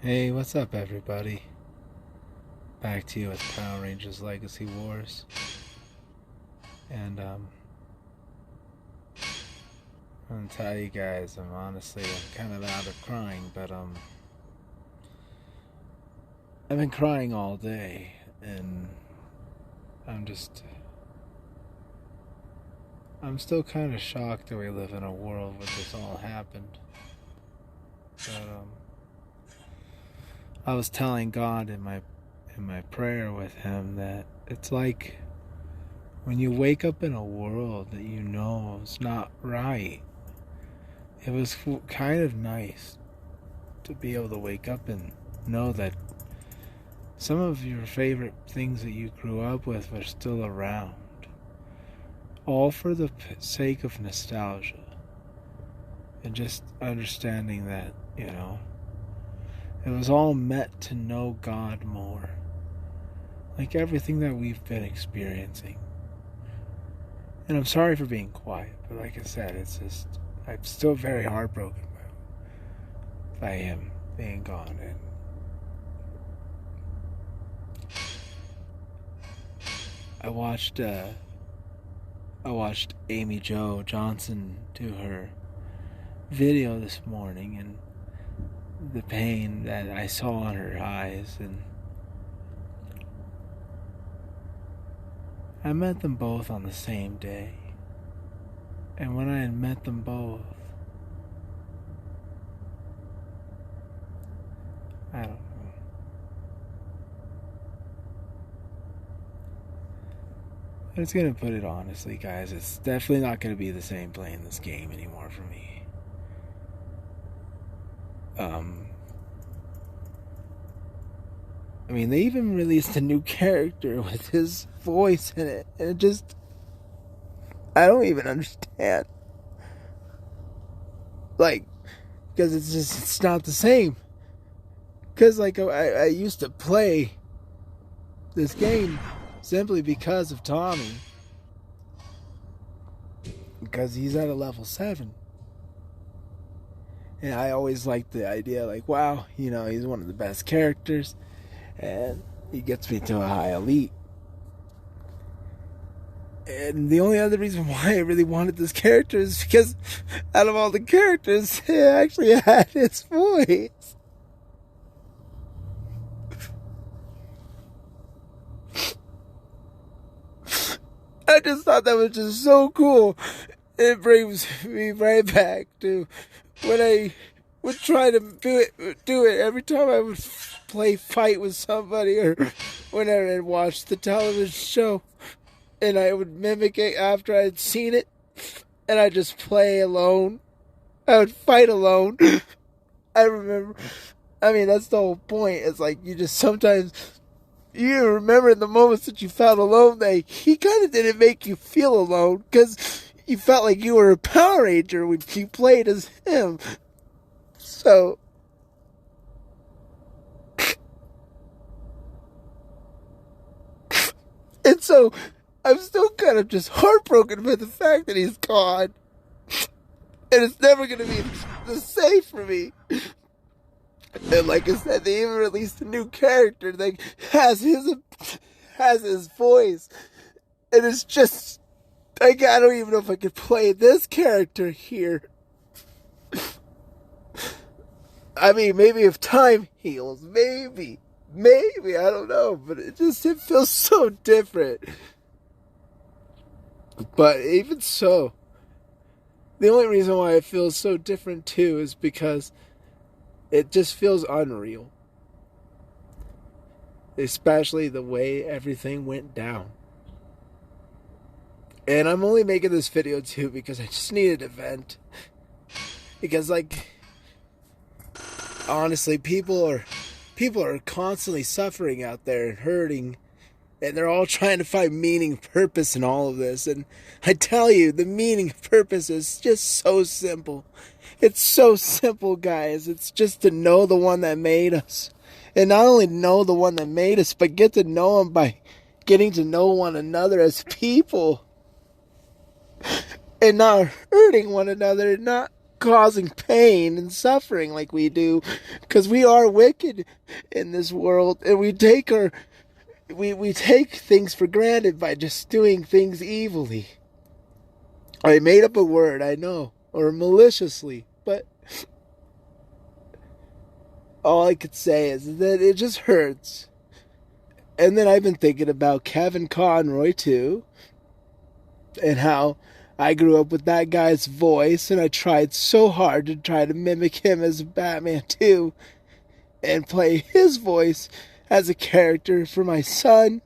Hey, what's up, everybody? Back to you with Power Rangers Legacy Wars. And, I'm gonna tell you guys, I'm kind of out of crying, but, I've been crying all day, and I'm just, I'm still kind of shocked that we live in a world where this all happened. But, I was telling God in my prayer with Him that it's like when you wake up in a world that you know is not right. It was kind of nice to be able to wake up and know that some of your favorite things that you grew up with are still around. All for the sake of nostalgia. And just understanding that, it was all meant to know God more. Like everything that we've been experiencing. And I'm sorry for being quiet, but like I said, I'm still very heartbroken by him being gone. And I watched Amy Jo Johnson do her video this morning, and the pain that I saw in her eyes, and I met them both on the same day. And when I had met them both, I don't know. I'm just gonna put it honestly, guys. It's definitely not gonna be the same playing this game anymore for me. I mean, they even released a new character with his voice in it, and it just, I don't even understand. Like, because it's not the same. Because, like, I used to play this game simply because of Tommy. Because he's at a level 7. And I always liked the idea, like, wow, he's one of the best characters. And he gets me to a high elite. And the only other reason why I really wanted this character is because out of all the characters, it actually had his voice. I just thought that was just so cool. It brings me right back to when I would try to do it every time I would play fight with somebody, or whenever I'd watch the television show, and I would mimic it after I'd seen it, and I'd just play alone. I would fight alone. I remember, that's the whole point. It's like you just sometimes, you remember the moments that you felt alone, that he kind of didn't make you feel alone, because you felt like you were a Power Ranger when you played as him. So, and so, I'm still kind of just heartbroken by the fact that he's gone. And it's never going to be the same for me. And like I said, they even released a new character that has his voice. And it's just, like, I don't even know if I could play this character here. I mean, maybe if time heals, maybe, I don't know, but it feels so different. But even so, the only reason why it feels so different too is because it just feels unreal. Especially the way everything went down. And I'm only making this video too because I just needed a vent. Because, like, honestly, people are constantly suffering out there and hurting, and they're all trying to find meaning, purpose in all of this. And I tell you, the meaning, purpose is just so simple. It's so simple, guys. It's just to know the one that made us. And not only know the one that made us, but get to know him by getting to know one another as people. And not hurting one another, and not causing pain and suffering like we do, because we are wicked in this world, and we take things for granted by just doing things evilly. I made up a word, I know, or maliciously, but all I could say is that it just hurts. And then I've been thinking about Kevin Conroy too, and how I grew up with that guy's voice, and I tried so hard to try to mimic him as Batman too, and play his voice as a character for my son.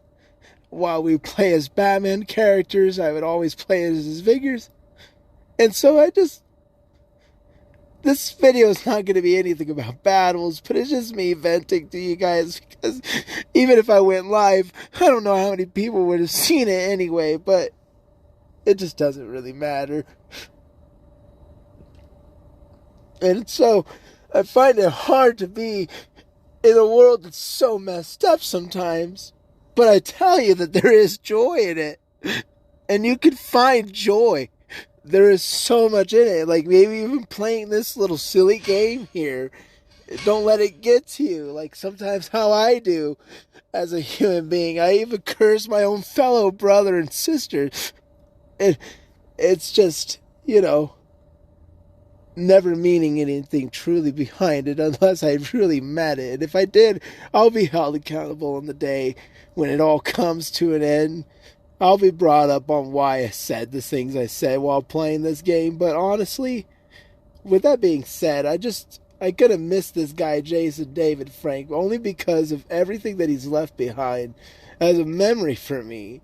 While we play as Batman characters, I would always play as his figures. And so this video is not going to be anything about battles, but it's just me venting to you guys, because even if I went live, I don't know how many people would have seen it anyway, but it just doesn't really matter. And so I find it hard to be in a world that's so messed up sometimes, but I tell you that there is joy in it, and you can find joy. There is so much in it. Like, maybe even playing this little silly game here. Don't let it get to you. Like, sometimes how I do as a human being. I even curse my own fellow brother and sister. And it's just, never meaning anything truly behind it unless I really meant it. And if I did, I'll be held accountable on the day when it all comes to an end. I'll be brought up on why I said the things I said while playing this game. But honestly, with that being said, I could have missed this guy, Jason David Frank, only because of everything that he's left behind as a memory for me.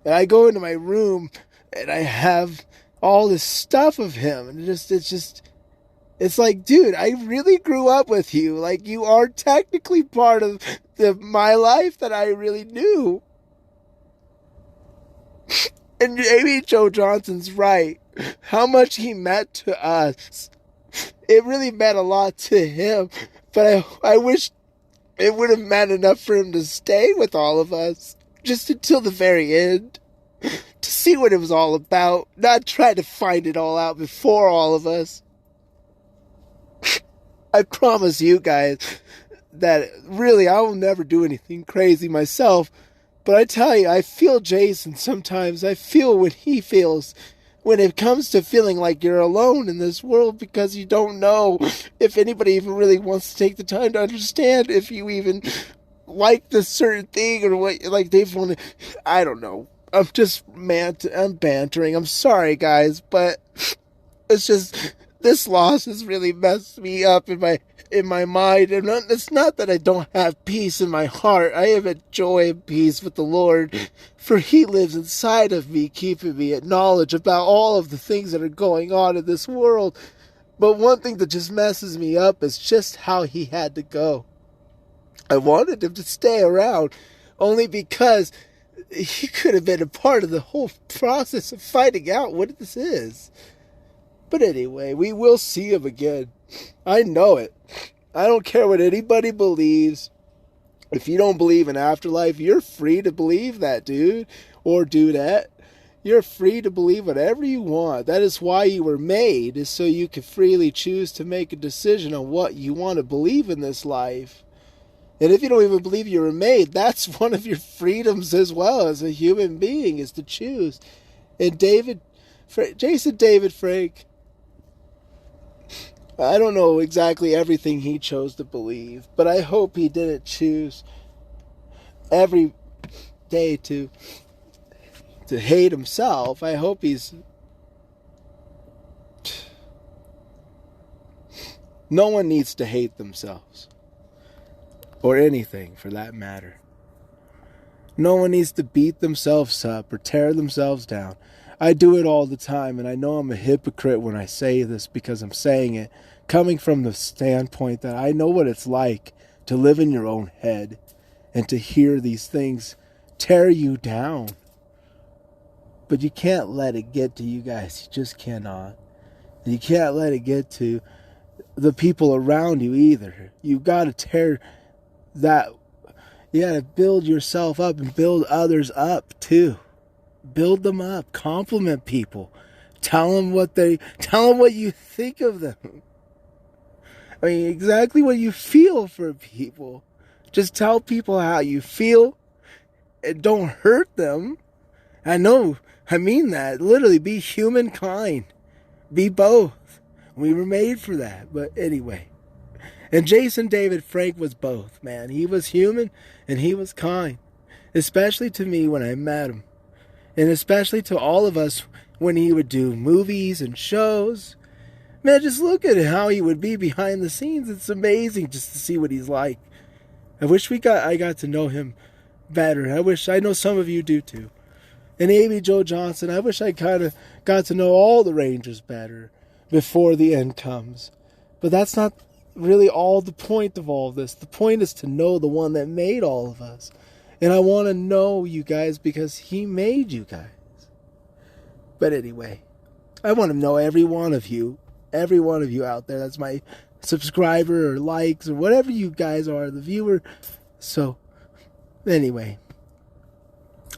And I go into my room and I have all this stuff of him, and it's like, dude, I really grew up with you. Like, you are technically part of my life that I really knew. And Amy Jo Johnson's right. How much he meant to us. It really meant a lot to him. But I wish it would have meant enough for him to stay with all of us. Just until the very end. To see what it was all about. Not try to find it all out before all of us. I promise you guys that really I will never do anything crazy myself. But I tell you, I feel Jason sometimes. I feel what he feels when it comes to feeling like you're alone in this world, because you don't know if anybody even really wants to take the time to understand if you even like this certain thing, or what, like, they've want to, I don't know. I'm bantering. I'm sorry, guys, but it's just, this loss has really messed me up in my mind. And it's not that I don't have peace in my heart. I have a joy and peace with the Lord, for He lives inside of me, keeping me at knowledge about all of the things that are going on in this world. But one thing that just messes me up is just how He had to go. I wanted Him to stay around, only because He could have been a part of the whole process of finding out what this is. But anyway, we will see Him again. I know it. I don't care what anybody believes. If you don't believe in afterlife, you're free to believe that, dude. Or dudette. You're free to believe whatever you want. That is why you were made, is so you can freely choose to make a decision on what you want to believe in this life. And if you don't even believe you were made, that's one of your freedoms as well as a human being, is to choose. And Jason David Frank, I don't know exactly everything he chose to believe, but I hope he didn't choose every day to hate himself. I hope no one needs to hate themselves. Or anything, for that matter. No one needs to beat themselves up or tear themselves down. I do it all the time, and I know I'm a hypocrite when I say this, because I'm saying it coming from the standpoint that I know what it's like to live in your own head and to hear these things tear you down. But you can't let it get to you guys. You just cannot. And you can't let it get to the people around you either. You got to tear that. You got to build yourself up and build others up too. Build them up. Compliment people. Tell them what you think of them. I mean, exactly what you feel for people. Just tell people how you feel and don't hurt them. I mean that. Literally, be humankind. Be both. We were made for that. But anyway. And Jason David Frank was both, man. He was human and he was kind. Especially to me when I met him. And especially to all of us when he would do movies and shows. Man, just look at how he would be behind the scenes. It's amazing just to see what he's like. I got to know him better. I know some of you do too. And Amy Jo Johnson, I wish I kind of got to know all the Rangers better before the end comes. But that's not really all the point of all this. The point is to know the one that made all of us. And I want to know you guys because he made you guys. But anyway, I want to know every one of you out there. That's my subscriber or likes or whatever you guys are, the viewer. So, anyway,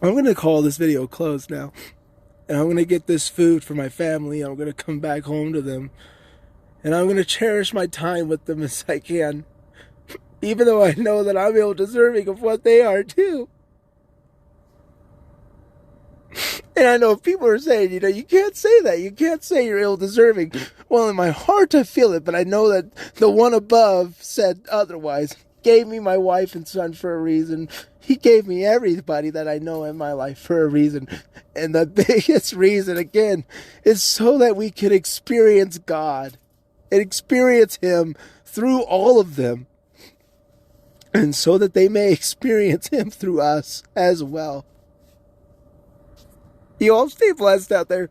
I'm going to call this video closed now. And I'm going to get this food for my family. I'm going to come back home to them. And I'm going to cherish my time with them as I can. Even though I know that I'm ill-deserving of what they are too. And I know people are saying, you can't say that. You can't say you're ill-deserving. Well, in my heart I feel it, but I know that the one above said otherwise. Gave me my wife and son for a reason. He gave me everybody that I know in my life for a reason. And the biggest reason, again, is so that we can experience God. And experience Him through all of them. And so that they may experience Him through us as well. You all stay blessed out there.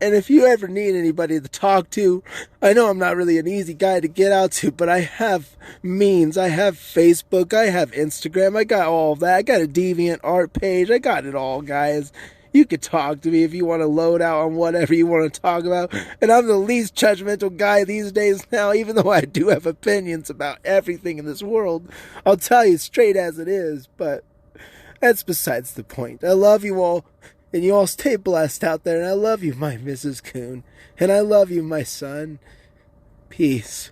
And if you ever need anybody to talk to, I know I'm not really an easy guy to get out to, but I have means. I have Facebook. I have Instagram. I got all of that. I got a DeviantArt page. I got it all, guys. You could talk to me if you want to load out on whatever you want to talk about. And I'm the least judgmental guy these days now, even though I do have opinions about everything in this world. I'll tell you straight as it is, but that's besides the point. I love you all. And you all stay blessed out there. And I love you, my Mrs. Coon. And I love you, my son. Peace.